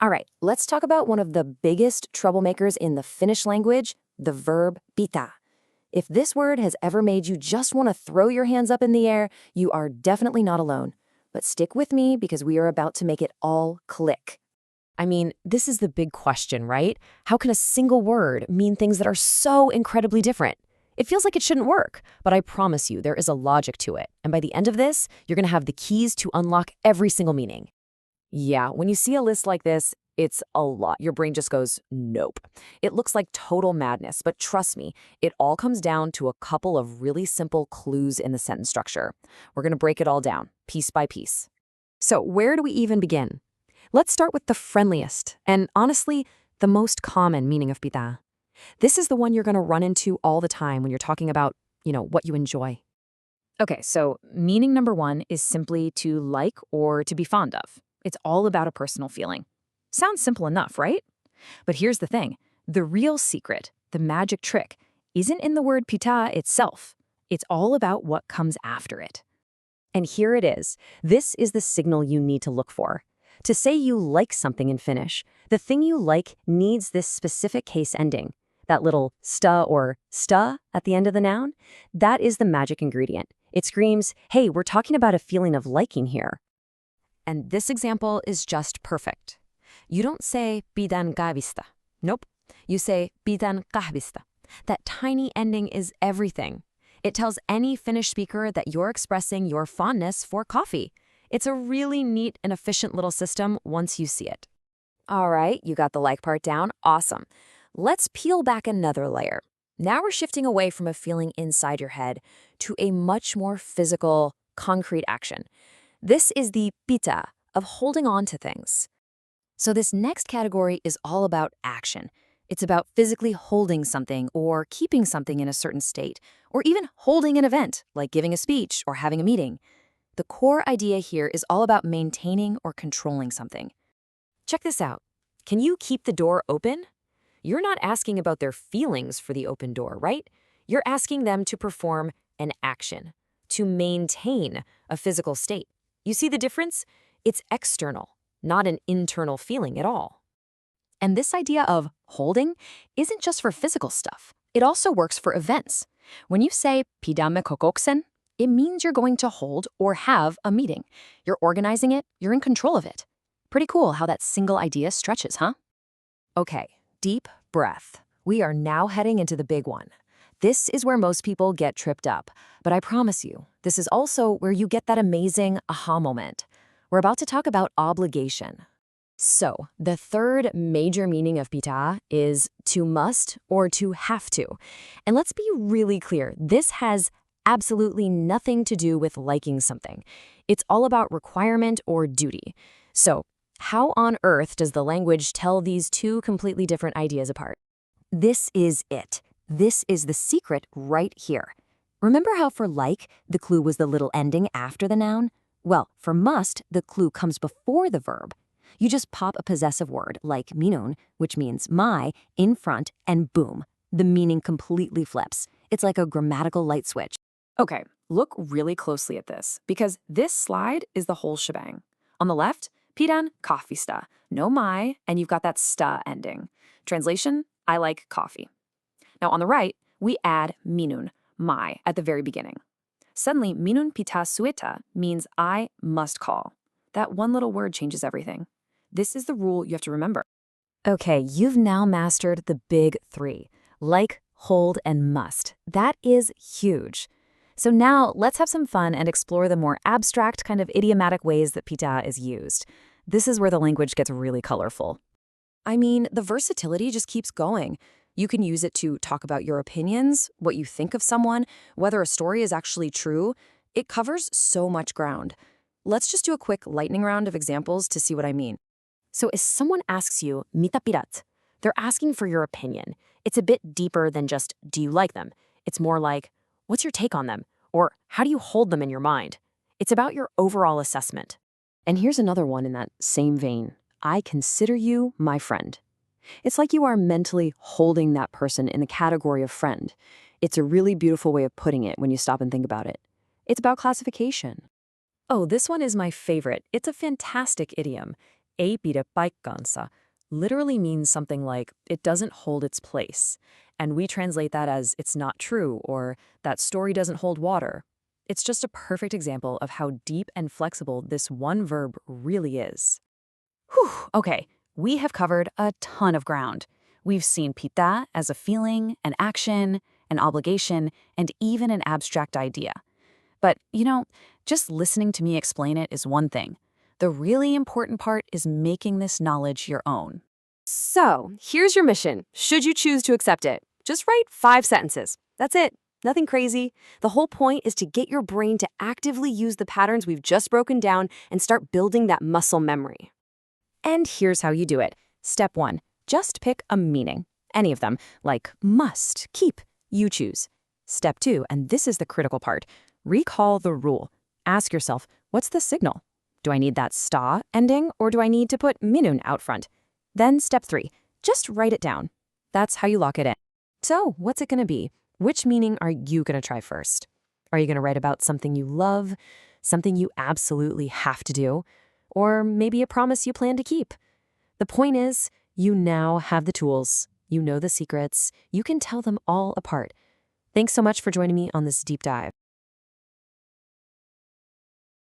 All right, let's talk about one of the biggest troublemakers in the Finnish language, the verb pita. If this word has ever made you just want to throw your hands up in the air, you are definitely not alone. But stick with me because we are about to make it all click. I mean, this is the big question, right? How can a single word mean things that are so incredibly different? It feels like it shouldn't work, but I promise you there is a logic to it. And by the end of this, you're going to have the keys to unlock every single meaning. Yeah, when you see a list like this, it's a lot. Your brain just goes, nope. It looks like total madness, but trust me, it all comes down to a couple of really simple clues in the sentence structure. We're going to break it all down, piece by piece. So where do we even begin? Let's start with the friendliest, and honestly, the most common meaning of pita. This is the one you're going to run into all the time when you're talking about, what you enjoy. Okay, so meaning number one is simply to like or to be fond of. It's all about a personal feeling. Sounds simple enough, right? But here's the thing. The real secret, the magic trick, isn't in the word pita itself. It's all about what comes after it. And here it is. This is the signal you need to look for. To say you like something in Finnish, the thing you like needs this specific case ending. That little sta or sta at the end of the noun, that is the magic ingredient. It screams, hey, we're talking about a feeling of liking here. And this example is just perfect. You don't say pidan kahvista. Nope. You say pidan kahvista. That tiny ending is everything. It tells any Finnish speaker that you're expressing your fondness for coffee. It's a really neat and efficient little system once you see it. All right, you got the like part down. Awesome. Let's peel back another layer. Now we're shifting away from a feeling inside your head to a much more physical, concrete action. This is the pita of holding on to things. So this next category is all about action. It's about physically holding something or keeping something in a certain state, or even holding an event, like giving a speech or having a meeting. The core idea here is all about maintaining or controlling something. Check this out. Can you keep the door open? You're not asking about their feelings for the open door, right? You're asking them to perform an action, to maintain a physical state. You see the difference? It's external, not an internal feeling at all. And this idea of holding isn't just for physical stuff. It also works for events. When you say pidämme kokouksen, it means you're going to hold or have a meeting. You're organizing it, you're in control of it. Pretty cool how that single idea stretches, huh? Okay, deep breath. We are now heading into the big one. This is where most people get tripped up, but I promise you, this is also where you get that amazing aha moment. We're about to talk about obligation. So, the third major meaning of pita is to must or to have to. And let's be really clear, this has absolutely nothing to do with liking something. It's all about requirement or duty. So, how on earth does the language tell these two completely different ideas apart? This is it. This is the secret right here. Remember how for like, the clue was the little ending after the noun? Well, for must, the clue comes before the verb. You just pop a possessive word like minun, which means my, in front, and boom, the meaning completely flips. It's like a grammatical light switch. Okay, look really closely at this, because this slide is the whole shebang. On the left, pidan kahvista, no my, and you've got that sta ending. Translation, I like coffee. Now on the right, we add minun, my, at the very beginning. Suddenly, minun pita sueta means I must call. That one little word changes everything. This is the rule you have to remember. Okay, you've now mastered the big three: like, hold, and must. That is huge. So now let's have some fun and explore the more abstract kind of idiomatic ways that pita is used. This is where the language gets really colorful. I mean, the versatility just keeps going. You can use it to talk about your opinions, what you think of someone, whether a story is actually true. It covers so much ground. Let's just do a quick lightning round of examples to see what I mean. So if someone asks you, mitä pidät, they're asking for your opinion. It's a bit deeper than just, do you like them? It's more like, what's your take on them? Or how do you hold them in your mind? It's about your overall assessment. And here's another one in that same vein. I consider you my friend. It's like you are mentally holding that person in the category of friend. It's a really beautiful way of putting it when you stop and think about it. It's about classification. Oh, this one is my favorite. It's a fantastic idiom. ei pidä paikkaansa literally means something like, it doesn't hold its place. And we translate that as, it's not true, or that story doesn't hold water. It's just a perfect example of how deep and flexible this one verb really is. Whew, okay, we have covered a ton of ground. We've seen Pita as a feeling, an action, an obligation, and even an abstract idea. But, just listening to me explain it is one thing. The really important part is making this knowledge your own. So, here's your mission, should you choose to accept it. Just write 5 sentences. That's it. Nothing crazy. The whole point is to get your brain to actively use the patterns we've just broken down and start building that muscle memory. And here's how you do it. Step 1. Just pick a meaning. Any of them, like must, keep, you choose. Step 2, and this is the critical part, recall the rule. Ask yourself, what's the signal? Do I need that sta ending, or do I need to put minun out front? Then step 3, just write it down. That's how you lock it in. So, what's it going to be? Which meaning are you going to try first? Are you going to write about something you love, something you absolutely have to do, or maybe a promise you plan to keep? The point is, you now have the tools, you know the secrets, you can tell them all apart. Thanks so much for joining me on this deep dive.